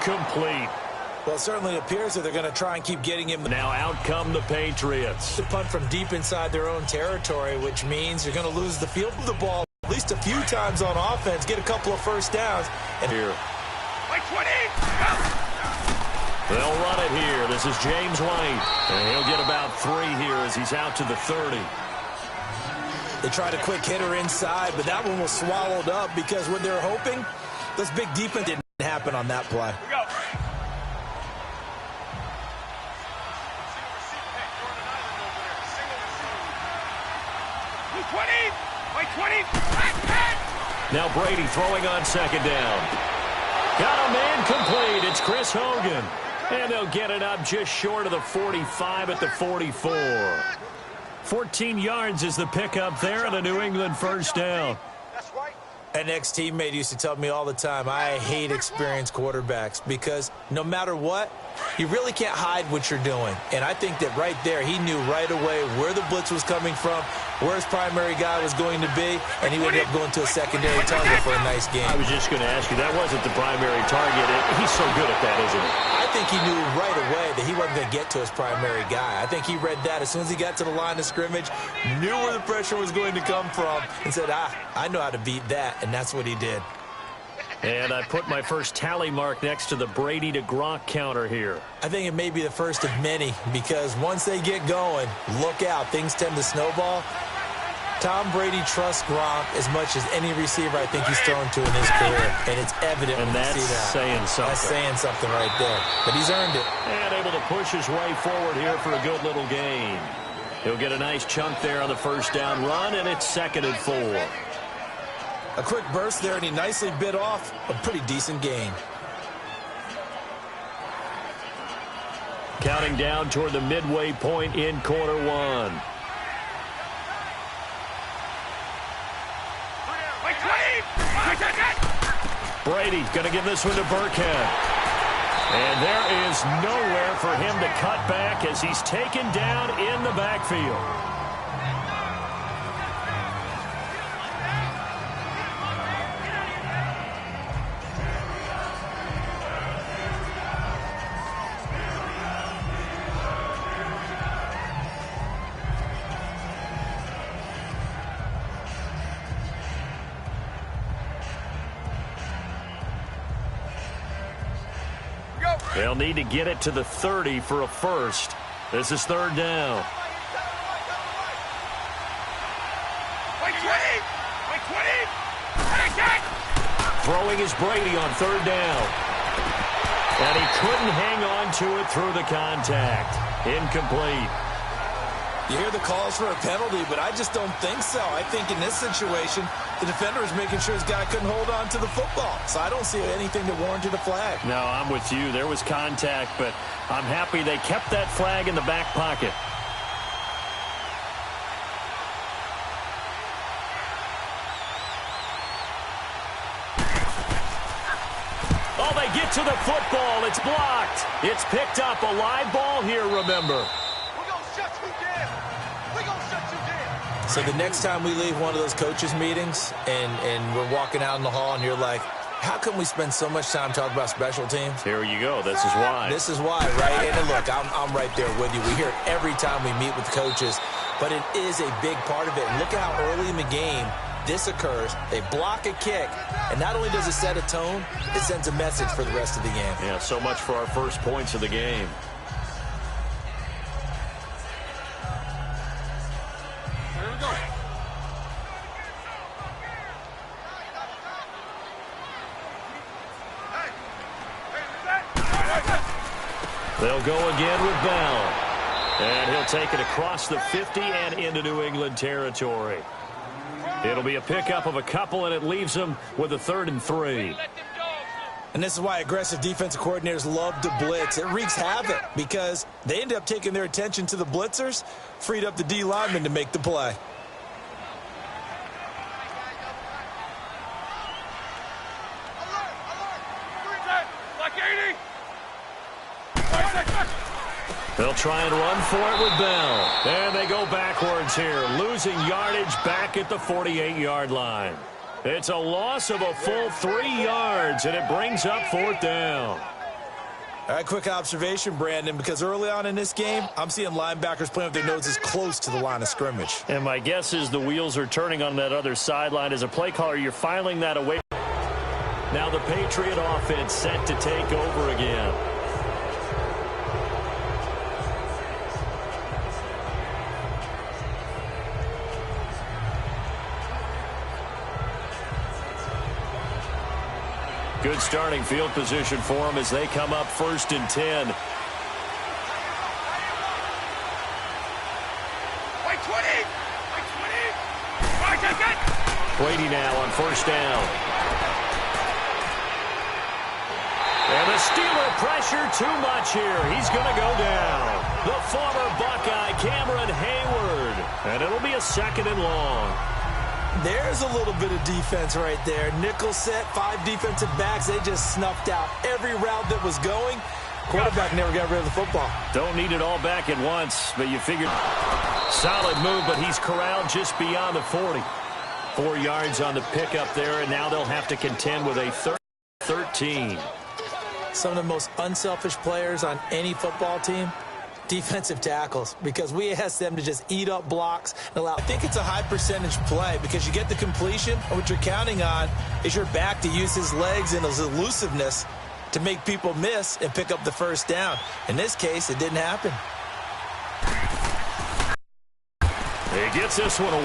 incomplete. Well, it certainly appears that they're going to try and keep getting him. Now out come the Patriots. To punt from deep inside their own territory, which means you're going to lose the field of the ball at least a few times on offense, get a couple of first downs. And here. They'll run it here. This is James White. And he'll get about 3 here as he's out to the 30. They tried a quick hitter inside, but that one was swallowed up because what they're hoping, this big defense didn't happen on that play. Now Brady throwing on second down. Got a man complete. It's Chris Hogan. And they'll get it up just short of the 45 at the 44. 14 yards is the pickup there and a New England first down. An ex-teammate used to tell me all the time, I hate experienced quarterbacks because no matter what, you really can't hide what you're doing. And I think that right there, he knew right away where the blitz was coming from, where his primary guy was going to be, and he would end up going to a secondary target for a nice game. I was just going to ask you, that wasn't the primary target. He's so good at that, isn't he? I think he knew right away that he wasn't going to get to his primary guy. I think he read that as soon as he got to the line of scrimmage, knew where the pressure was going to come from, and said, I know how to beat that, and that's what he did. And I put my first tally mark next to the Brady to Gronk counter here. I think it may be the first of many because once they get going, look out, things tend to snowball. Tom Brady trusts Gronk as much as any receiver I think he's thrown to in his career, and it's evident when you see that. Saying something. That's saying something right there, but he's earned it. And able to push his way forward here for a good little gain. He'll get a nice chunk there on the first down run, and it's 2nd and 4. A quick burst there, and he nicely bit off a pretty decent gain. Counting down toward the midway point in quarter one. Brady going to give this one to Burkhead. And there is nowhere for him to cut back as he's taken down in the backfield. They'll need to get it to the 30 for a first. This is 3rd down. Throwing is Brady on 3rd down. And he couldn't hang on to it through the contact. Incomplete. You hear the calls for a penalty, but I just don't think so. I think in this situation, the defender is making sure his guy couldn't hold on to the football. So I don't see anything that warranted a flag. No, I'm with you. There was contact, but I'm happy they kept that flag in the back pocket. Oh, they get to the football. It's blocked. It's picked up. A live ball here, remember. So the next time we leave one of those coaches meetings and we're walking out in the hall and you're like, how come we spend so much time talking about special teams? Here you go. This is why. This is why, right? And look, I'm right there with you. We hear it every time we meet with coaches, but it is a big part of it. And look at how early in the game this occurs. They block a kick, and not only does it set a tone, it sends a message for the rest of the game. Yeah, so much for our first points of the game. They'll go again with Bell. And he'll take it across the 50 and into New England territory. It'll be a pickup of a couple, and it leaves them with a 3rd and 3. And this is why aggressive defensive coordinators love to blitz. It wreaks havoc because they end up taking their attention to the blitzers, freed up the D lineman to make the play. They'll try and run for it with Bell. And they go backwards here, losing yardage back at the 48-yard line. It's a loss of a full 3 yards, and it brings up 4th down. All right, quick observation, Brandon, because early on in this game, I'm seeing linebackers playing with their noses close to the line of scrimmage. And my guess is the wheels are turning on that other sideline. As a play caller, you're filing that away. Now the Patriot offense set to take over again. Good starting field position for them as they come up 1st and 10. Brady now on 1st down. And the Steeler pressure too much here. He's going to go down. The former Buckeye, Cameron Hayward. And it'll be a 2nd and long. There's a little bit of defense right there. Nickel set, 5 defensive backs. They just snuffed out every route that was going. Quarterback never got rid of the football. Don't need it all back at once, but you figured solid move, but he's corralled just beyond the 40. 4 yards on the pickup there, and now they'll have to contend with a 13. Some of the most unselfish players on any football team, defensive tackles, because we ask them to just eat up blocks and allow. I think it's a high percentage play because you get the completion, and what you're counting on is your back to use his legs and his elusiveness to make people miss and pick up the 1st down. In this case, it didn't happen. He gets this one away.